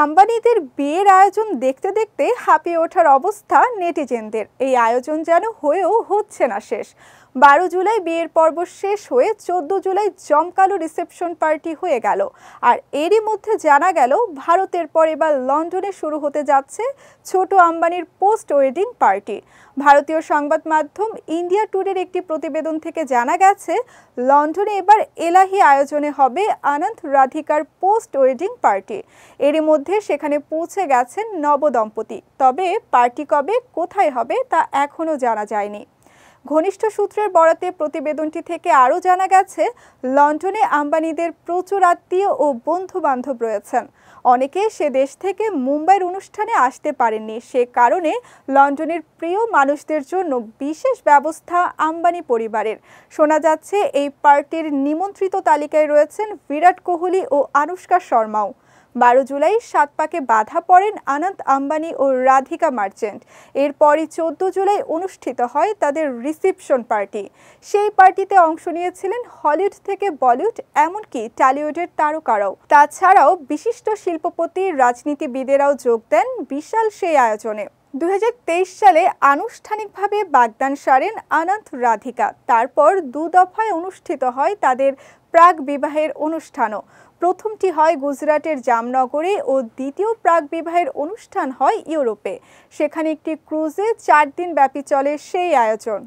আম্বানিদের বিয়ের আয়োজন দেখতে দেখতে হাঁপিয়ে ওঠার অবস্থা নেটিজেনদের। এই আয়োজন যেন হয়েও হচ্ছে না শেষ। 12 জুলাই বিয়ের পর্ব শেষ হয়ে 14 জুলাই জমকালো রিসেপশন পার্টি হয়ে গেল। আর এরই মধ্যে জানা গেল ভারতের পর এবার লন্ডনে শুরু হতে যাচ্ছে ছোট আম্বানির পোস্ট ওয়েডিং পার্টি। ভারতীয় সংবাদ মাধ্যম ইন্ডিয়া টুডের একটি প্রতিবেদন থেকে জানা গেছে, লন্ডনে এবার এলাহি আয়োজনে হবে আনন্দ রাধিকার পোস্ট ওয়েডিং পার্টি। এরই মধ্যে সেখানে পৌঁছে গেছেন নবদম্পতি। তবে পার্টি কবে কোথায় হবে তা এখনও জানা যায়নি। ঘনিষ্ঠ সূত্রের বরাতে প্রতিবেদনটি থেকে আরও জানা গেছে, লন্ডনে আম্বানিদের প্রচুর আত্মীয় ও বন্ধু বান্ধব রয়েছেন। অনেকে সে দেশ থেকে মুম্বাইয়ের অনুষ্ঠানে আসতে পারেননি, সে কারণে লন্ডনের প্রিয় মানুষদের জন্য বিশেষ ব্যবস্থা আম্বানি পরিবারের। শোনা যাচ্ছে এই পার্টির নিমন্ত্রিত তালিকায় রয়েছেন বিরাট কোহলি ও আনুশকা শর্মাও। 12 জুলাই 7 পাকে বাধা পড়েন আনন্দ আম্বানি ও রাধিকা মার্চেন্ট। এরপরই 14 জুলাই অনুষ্ঠিত হয় তাদের রিসেপশন পার্টি। সেই পার্টিতে অংশ নিয়েছিলেন হলিউড থেকে বলিউড, এমনকি টলিউডের তারকারাও। তাছাড়াও বিশিষ্ট শিল্পপতি, রাজনীতিবিদেরাও যোগ দেন বিশাল সেই আয়োজনে। 2023 সালে আনুষ্ঠানিকভাবে বাগদান সারেন আনন্দ রাধিকা। তারপর 2 দফায় অনুষ্ঠিত হয় তাদের প্রাক বিবাহের অনুষ্ঠানও। প্রথমটি হয় গুজরাটের জামনগরে ও দ্বিতীয় প্রাক বিবাহের অনুষ্ঠান হয় ইউরোপে। সেখানে একটি ক্রুজে 4 দিন ব্যাপী চলে সেই আয়োজন।